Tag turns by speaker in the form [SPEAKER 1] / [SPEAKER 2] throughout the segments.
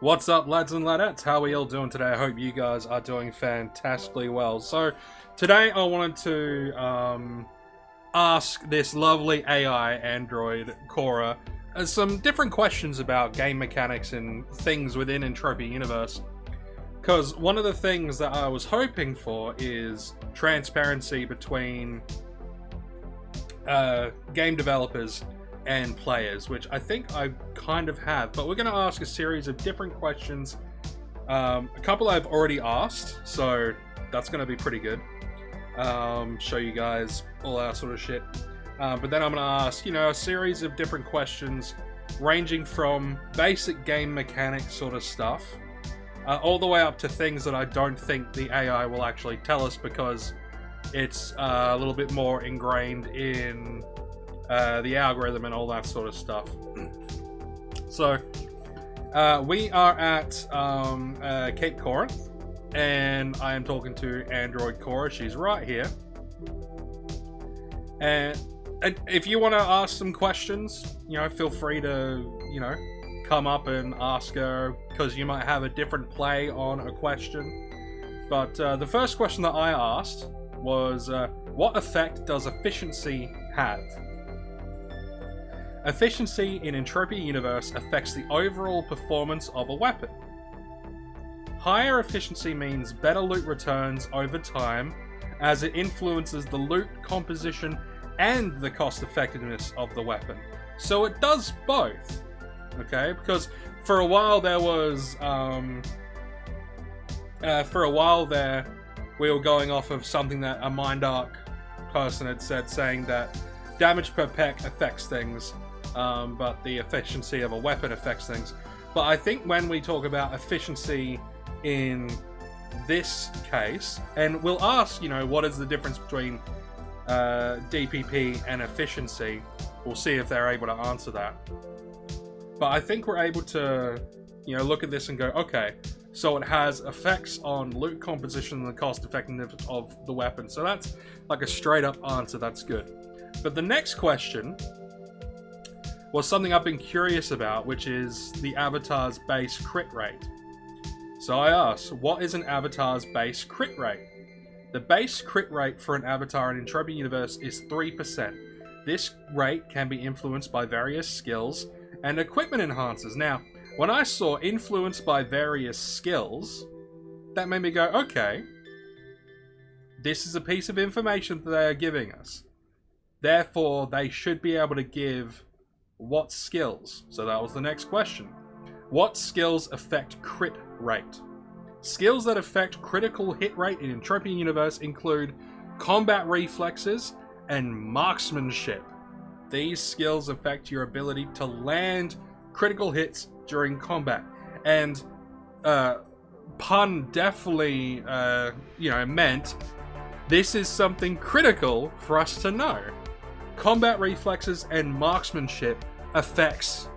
[SPEAKER 1] What's up, lads and ladettes? How are you all doing today? I hope you guys are doing fantastically well. So, today I wanted to ask this lovely AI, Android Cora, some different questions about game mechanics and things within Entropia Universe. Because one of the things that I was hoping for is transparency between game developers and players, which I think I kind of have, but we're going to ask a series of different questions. A couple I've already asked, so that's going to be pretty good. Show you guys all that sort of shit. But then I'm going to ask, a series of different questions ranging from basic game mechanic sort of stuff all the way up to things that I don't think the AI will actually tell us because it's a little bit more ingrained in the algorithm and all that sort of stuff. So, we are at Cape Corinth, and I am talking to Android Cora. She's right here. And if you want to ask some questions, feel free to, come up and ask her, because you might have a different play on a question. But the first question that I asked was, what effect does efficiency have? Efficiency in Entropia Universe affects the overall performance of a weapon. Higher efficiency means better loot returns over time, as it influences the loot composition and the cost effectiveness of the weapon. So it does both, okay? Because for a while there was, we were going off of something that a Mindark person had said, saying that damage per peck affects things, but the efficiency of a weapon affects things. But I think when we talk about efficiency in this case, and we'll ask, what is the difference between DPP and efficiency, we'll see if they're able to answer that. But I think we're able to, look at this and go, okay, so it has effects on loot composition and the cost effectiveness of the weapon. So that's like a straight up answer, that's good. But the next question was something I've been curious about, which is the avatar's base crit rate. So I asked, what is an avatar's base crit rate? The base crit rate for an avatar in Entropia Universe is 3%. This rate can be influenced by various skills and equipment enhancers. Now, when I saw influenced by various skills, that made me go, okay, this is a piece of information that they are giving us. Therefore, they should be able to give what skills? So that was the next question. What skills affect crit rate? Skills that affect critical hit rate in Entropia Universe include combat reflexes and marksmanship. These skills affect your ability to land critical hits during combat. And pun definitely, meant this is something critical for us to know. Combat reflexes and marksmanship affects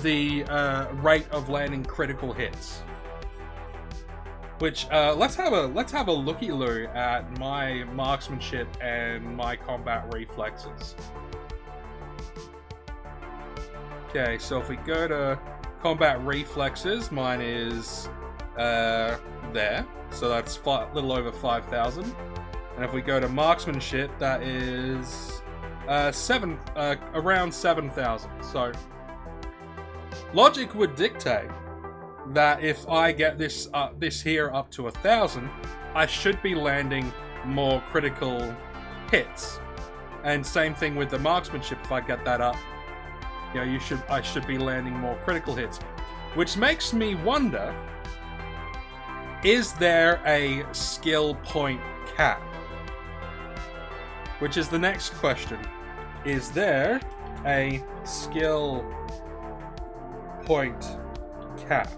[SPEAKER 1] the rate of landing critical hits. Which let's have a looky-loo at my marksmanship and my combat reflexes. Okay, so if we go to combat reflexes, mine is there, so that's a little over 5,000. And if we go to marksmanship, that is around 7,000. So logic would dictate that if I get this here up to 1,000, I should be landing more critical hits. And same thing with the marksmanship. If I get that up, I should be landing more critical hits. Which makes me wonder: is there a skill point cap? Which is the next question. Is there a skill point cap?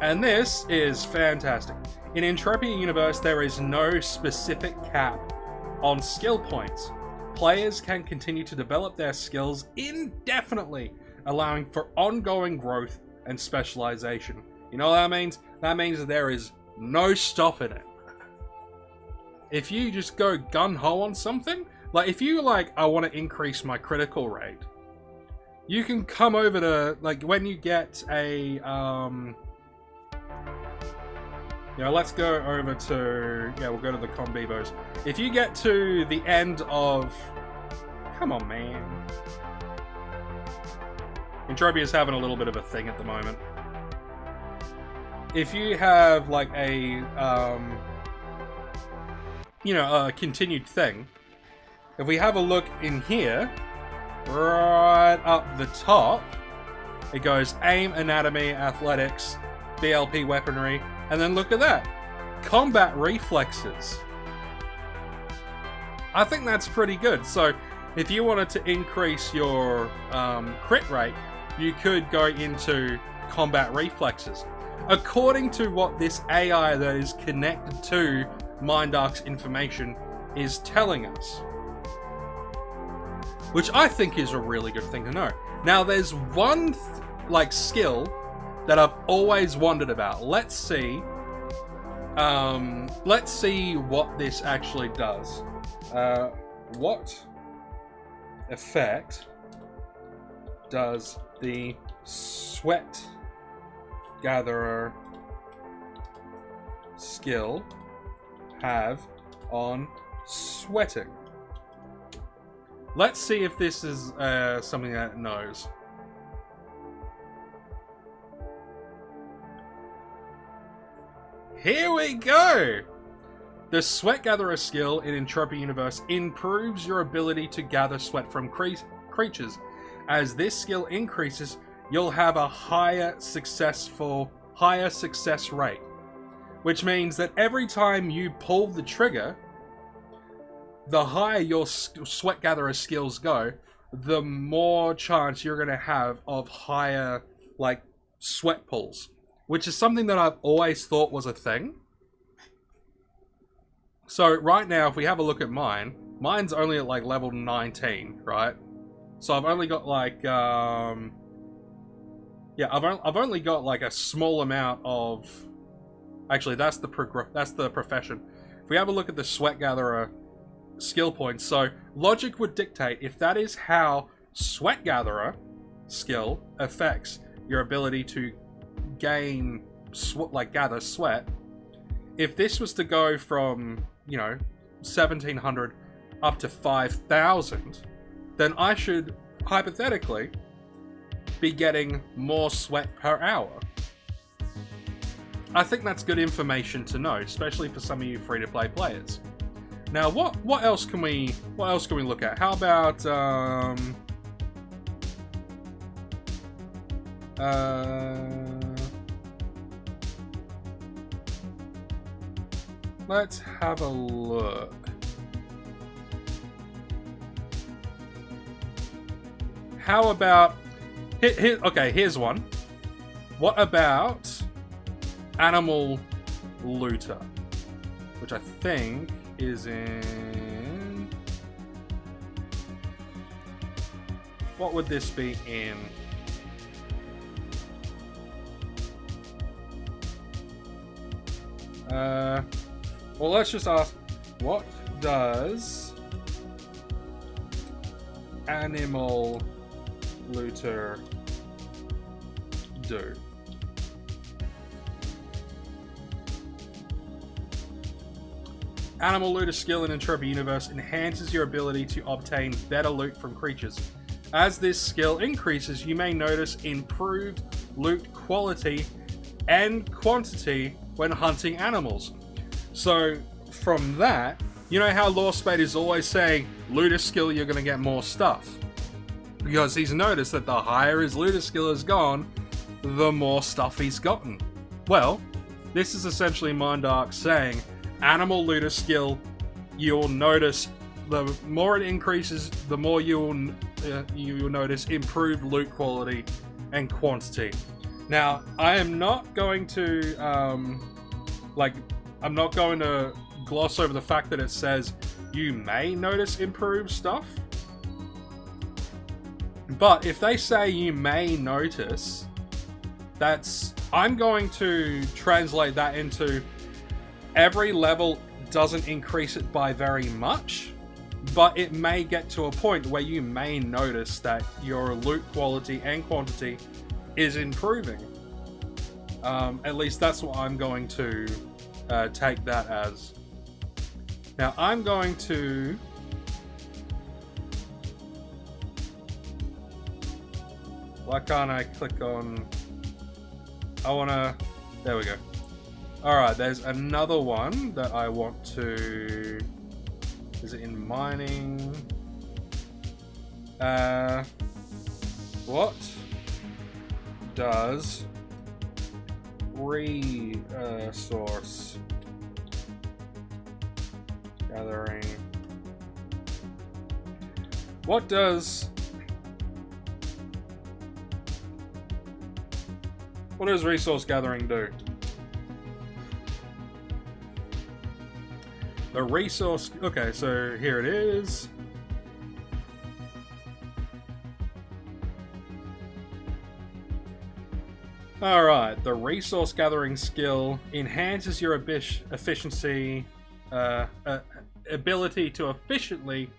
[SPEAKER 1] And this is fantastic. In Entropia Universe, there is no specific cap on skill points. Players can continue to develop their skills indefinitely, allowing for ongoing growth and specialization. You know what that means? That means that there is no stopping it. if you just go gun-ho on something, like if you like, I want to increase my critical rate, you can come over to, like, when you get a, let's go over to, we'll go to the Combibos. If you get to the end of, come on, man. Entropia's having a little bit of a thing at the moment. If you have, like, a continued thing, if we have a look in here, right up the top, it goes aim, anatomy, athletics, BLP weaponry, and then look at that, combat reflexes. I think that's pretty good. So if you wanted to increase your crit rate, you could go into combat reflexes. According to what this AI that is connected to Mindark's information is telling us. Which I think is a really good thing to know. Now there's one skill that I've always wondered about. Let's see what this actually does. What effect does the Sweat Gatherer skill have on sweating? Let's see if this is something that it knows. Here we go! The Sweat Gatherer skill in Entropia Universe improves your ability to gather sweat from creatures. As this skill increases, you'll have a higher success rate. Which means that every time you pull the trigger, the higher your Sweat Gatherer skills go, the more chance you're going to have of higher, sweat pulls. Which is something that I've always thought was a thing. So right now, if we have a look at mine's only at level 19, right? So I've only got I've only got a small amount of. Actually, that's the profession. If we have a look at the Sweat Gatherer skill points, so logic would dictate if that is how Sweat Gatherer skill affects your ability to gain gather sweat. If this was to go from 1700 up to 5000, then I should hypothetically be getting more sweat per hour. I think that's good information to know, especially for some of you free-to-play players. Now, what else can we look at? How about let's have a look. How about okay, here's one. What about Animal Looter, which I think is in. What would this be in? Well, let's just ask, what does Animal Looter do? Animal Looter skill in Entropia Universe enhances your ability to obtain better loot from creatures. As this skill increases, you may notice improved loot quality and quantity when hunting animals. So, from that, you know how Lawspade is always saying, looter skill, you're going to get more stuff. Because he's noticed that the higher his looter skill has gone, the more stuff he's gotten. Well, this is essentially Mindark saying, Animal Looter skill, you'll notice the more it increases, the more you'll notice improved loot quality and quantity. Now, I am not going to, I'm not going to gloss over the fact that it says you may notice improved stuff. But if they say you may notice, I'm going to translate that into every level doesn't increase it by very much, but it may get to a point where you may notice that your loot quality and quantity is improving. At least that's what I'm going to take that as. Now I'm going to why can't I click on there we go. Alright, there's another one that I want to... Is it in mining? What does resource gathering... What does resource gathering do? The resource... Okay, so here it is. Alright, the resource gathering skill enhances your efficiency, ability to efficiently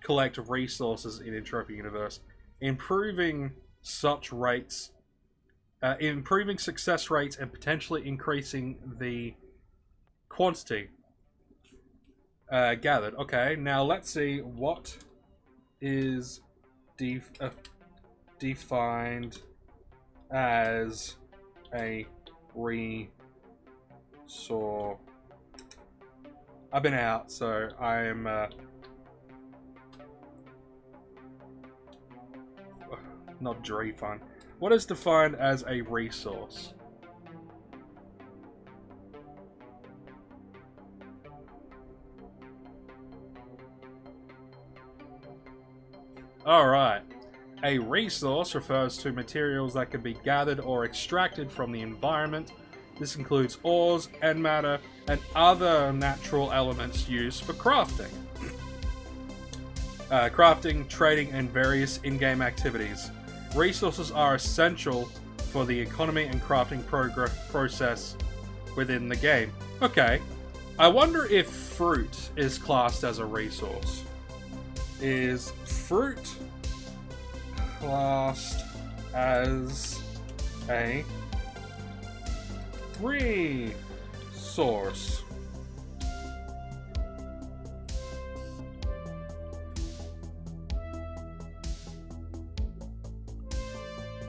[SPEAKER 1] collect resources in Entropia Universe, improving such rates, improving success rates and potentially increasing the quantity gathered. Okay, now let's see what is defined as a resource. I've been out, so I'm not defined. What is defined as a resource? Alright. A resource refers to materials that can be gathered or extracted from the environment. This includes ores, end matter, and other natural elements used for crafting. Crafting, trading, and various in-game activities. Resources are essential for the economy and crafting process within the game. Okay. I wonder if fruit is classed as a resource. Is fruit classed as a resource?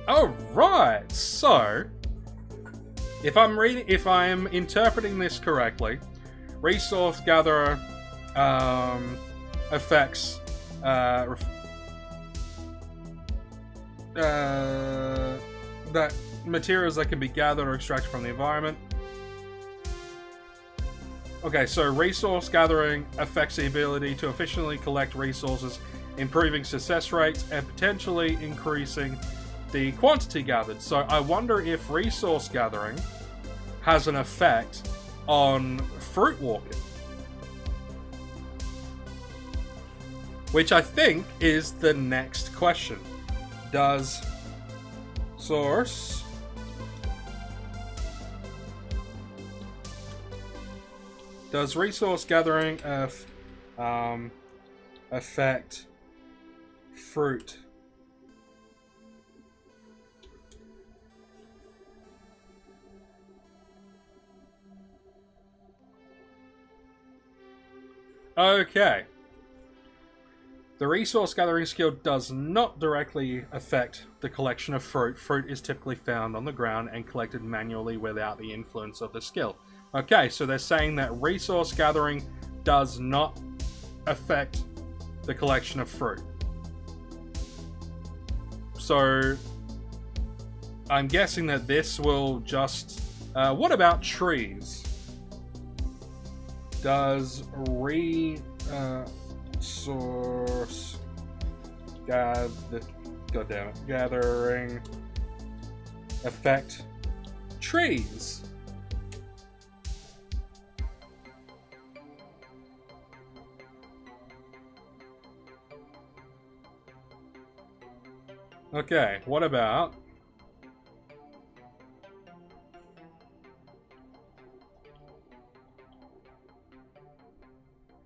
[SPEAKER 1] Alright, so if I'm interpreting this correctly, resource gatherer affects that materials that can be gathered or extracted from the environment. Okay, so resource gathering affects the ability to efficiently collect resources, improving success rates and potentially increasing the quantity gathered. So I wonder if resource gathering has an effect on fruit walking. Which I think is the next question. Does resource gathering affect fruit? Okay. The resource gathering skill does not directly affect the collection of fruit. Fruit is typically found on the ground and collected manually without the influence of the skill. Okay, so they're saying that resource gathering does not affect the collection of fruit. So I'm guessing that this will just... what about trees? Does resource gathering affect trees? Okay, what about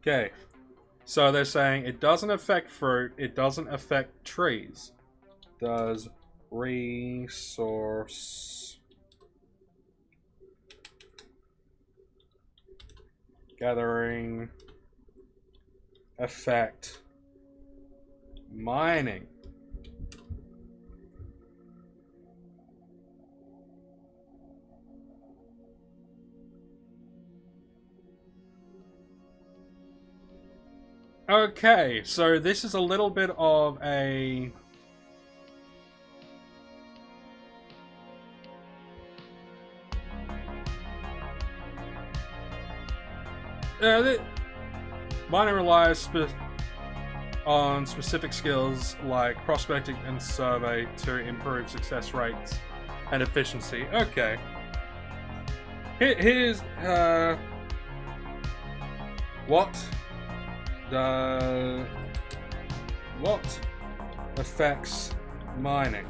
[SPEAKER 1] Okay. So they're saying it doesn't affect fruit, it doesn't affect trees. Does resource gathering affect mining? Okay, so this is a little bit of a... mining relies on specific skills like prospecting and survey to improve success rates and efficiency. Okay. Here's what affects mining?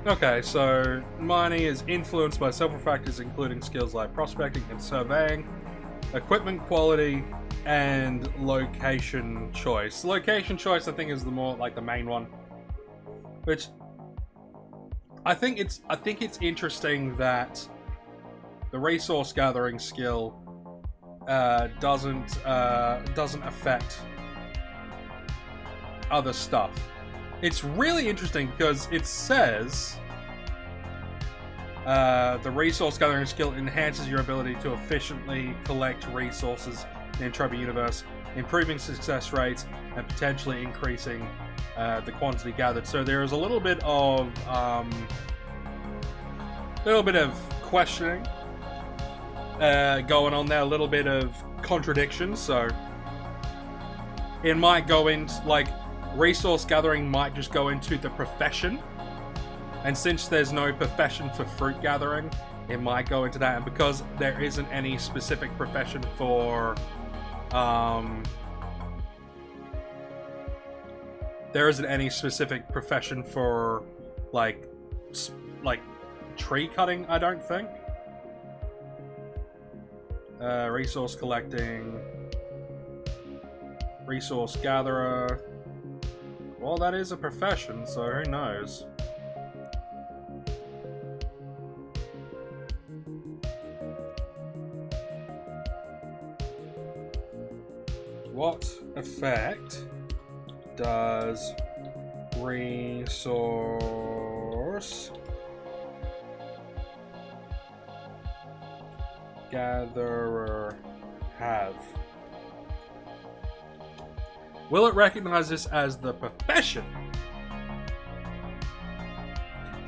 [SPEAKER 1] Okay, so mining is influenced by several factors including skills like prospecting and surveying, equipment quality, and location choice. Location choice I think is the more like the main one. Which I think it's interesting that the resource gathering skill doesn't affect other stuff. It's really interesting because it says the resource gathering skill enhances your ability to efficiently collect resources in Entropia Universe, improving success rates and potentially increasing the quantity gathered. So there is a little bit of questioning going on there, a little bit of contradiction. So it might go into like resource gathering might just go into the profession, and since there's no profession for fruit gathering, it might go into that. And because there isn't any specific profession for like tree cutting, I don't think. Resource collecting, resource gatherer. Well, that is a profession, so who knows? What effect does resource gatherer have? Will it recognize this as the profession?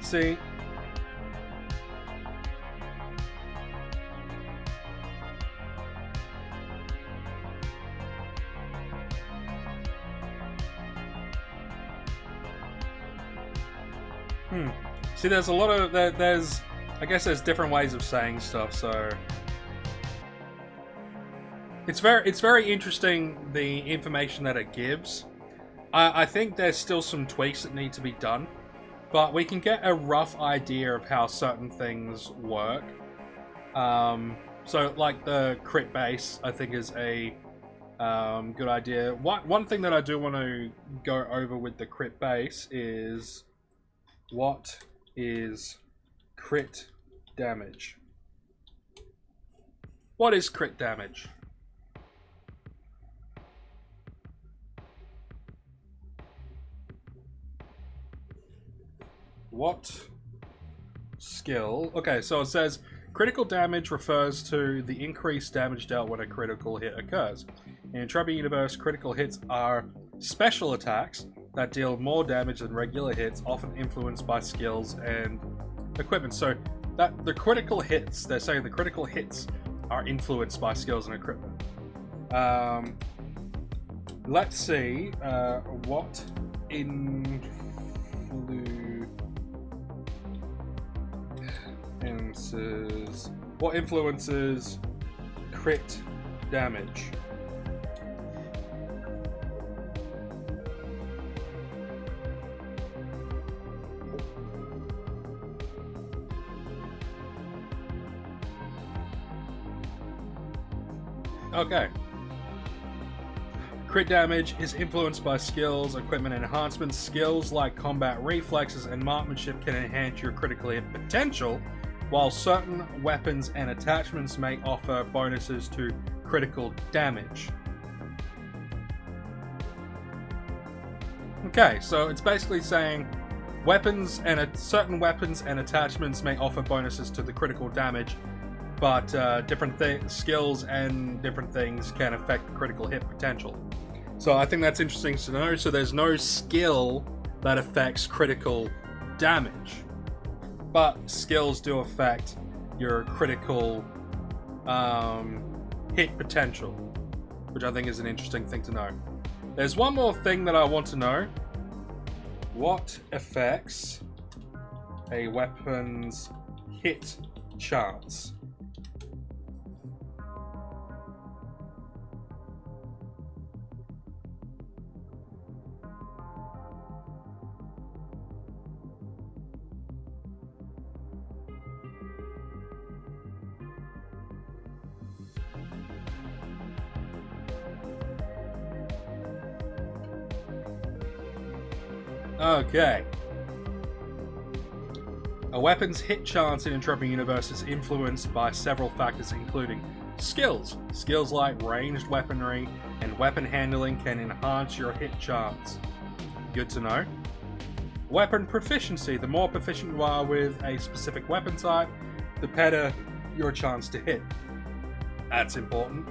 [SPEAKER 1] See, see, there's a lot of there's I guess there's different ways of saying stuff, so it's very interesting, the information that it gives. I think there's still some tweaks that need to be done, but we can get a rough idea of how certain things work. So like the crit base, I think is a good idea. One thing that I do want to go over with the crit base is what is crit damage? What is crit damage? What skill? Okay, so it says critical damage refers to the increased damage dealt when a critical hit occurs. In Entropia Universe, critical hits are special attacks that deal more damage than regular hits, often influenced by skills and equipment. So that the critical hits, they're saying the critical hits are influenced by skills and equipment. Let's see what influences crit damage. Okay. Crit damage is influenced by skills, equipment, and enhancements. Skills like combat reflexes and marksmanship can enhance your critical hit potential, while certain weapons and attachments may offer bonuses to critical damage. Okay, so it's basically saying certain weapons and attachments may offer bonuses to the critical damage, but different skills and different things can affect the critical hit potential. So I think that's interesting to know. So there's no skill that affects critical damage, but skills do affect your critical hit potential, which I think is an interesting thing to know. There's one more thing that I want to know. What affects a weapon's hit chance? Okay. A weapon's hit chance in Entropia Universe is influenced by several factors, including skills. Skills like ranged weaponry and weapon handling can enhance your hit chance. Good to know. Weapon proficiency. The more proficient you are with a specific weapon type, the better your chance to hit. That's important.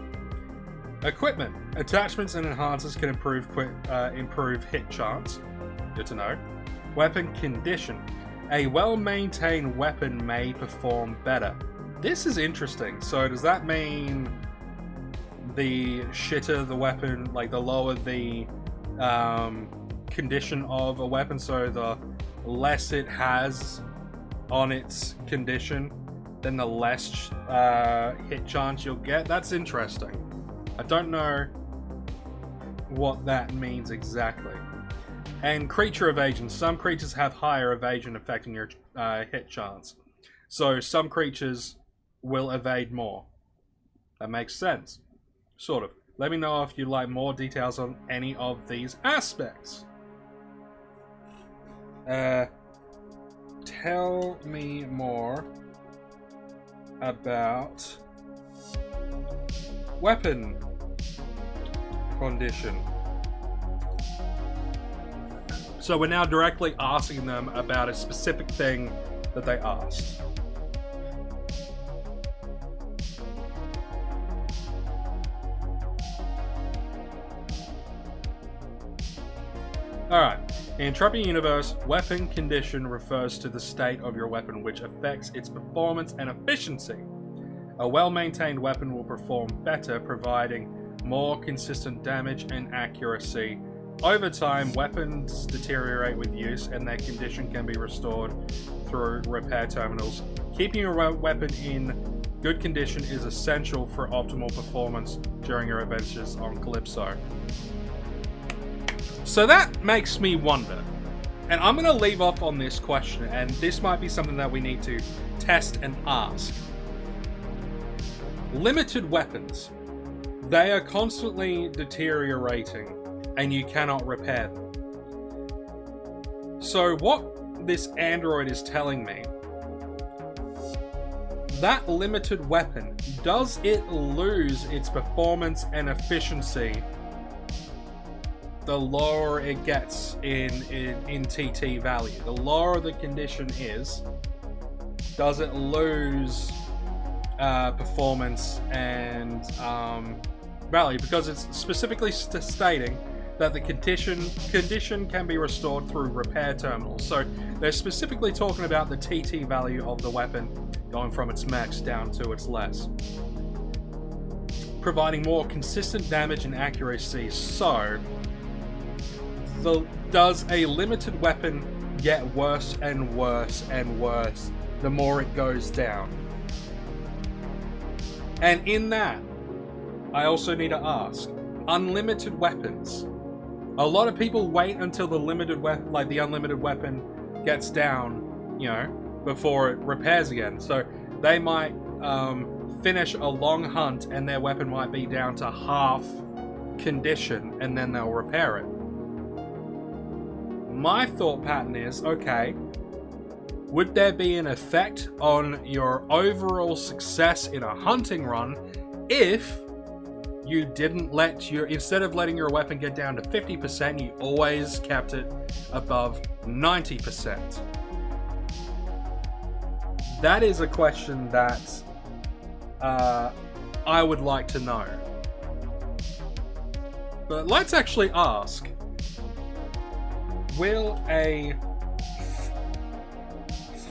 [SPEAKER 1] Equipment. Attachments and enhancers can improve hit chance. Good to know. Weapon condition. A well-maintained weapon may perform better. This is interesting. So does that mean the shitter the weapon, like the lower the condition of a weapon, so the less it has on its condition, then the less hit chance you'll get? That's interesting. I don't know what that means exactly. And creature evasion. Some creatures have higher evasion affecting your hit chance. So some creatures will evade more. That makes sense. Sort of. Let me know if you'd like more details on any of these aspects. Tell me more about weapon condition. So we're now directly asking them about a specific thing that they asked. Alright, in Entropia Universe, weapon condition refers to the state of your weapon which affects its performance and efficiency. A well-maintained weapon will perform better, providing more consistent damage and accuracy. Over time, weapons deteriorate with use and their condition can be restored through repair terminals. Keeping your weapon in good condition is essential for optimal performance during your adventures on Calypso. So that makes me wonder, and I'm going to leave off on this question, and this might be something that we need to test and ask. Limited weapons. They are constantly deteriorating and you cannot repair them. So what this android is telling me, that limited weapon, does it lose its performance and efficiency the lower it gets in TT value? The lower the condition is, does it lose performance and value? Because it's specifically stating that the condition can be restored through repair terminals. So they're specifically talking about the TT value of the weapon going from its max down to its less. Providing more consistent damage and accuracy. So, does a limited weapon get worse and worse and worse the more it goes down? And in that, I also need to ask, unlimited weapons. A lot of people wait until the limited weapon, like the unlimited weapon, gets down, before it repairs again. So they might finish a long hunt and their weapon might be down to half condition, and then they'll repair it. My thought pattern is, okay, would there be an effect on your overall success in a hunting run if you didn't instead of letting your weapon get down to 50%, you always kept it above 90%? That is a question that I would like to know. But let's actually ask, will a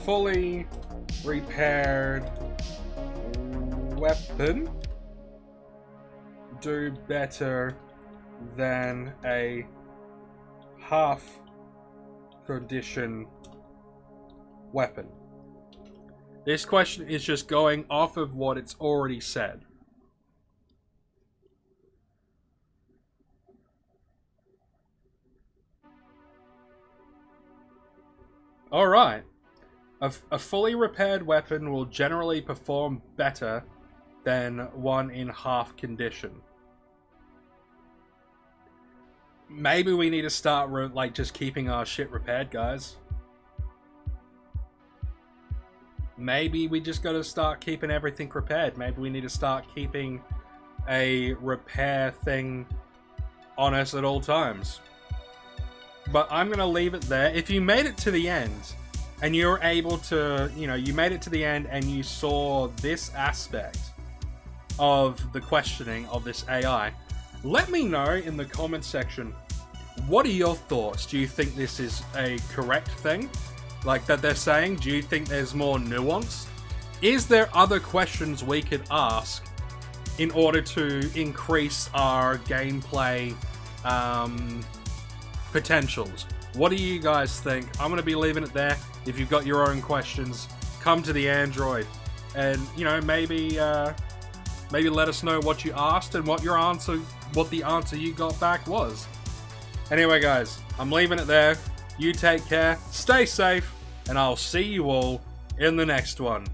[SPEAKER 1] fully repaired weapon do better than a half condition weapon? This question is just going off of what it's already said. Alright. A fully repaired weapon will generally perform better than one in half condition. Maybe we need to start just keeping our shit repaired, guys. Maybe we just gotta start keeping everything repaired. Maybe we need to start keeping a repair thing on us at all times. But I'm gonna leave it there. If you made it to the end, and you're able to, you made it to the end and you saw this aspect of the questioning of this AI, let me know in the comment section, what are your thoughts? Do you think this is a correct thing? Like that they're saying? Do you think there's more nuance? Is there other questions we could ask in order to increase our gameplay potentials? What do you guys think? I'm going to be leaving it there. If you've got your own questions, come to the Android and, maybe let us know what you asked and what the answer you got back was. Anyway, guys, I'm leaving it there. You take care, stay safe, and I'll see you all in the next one.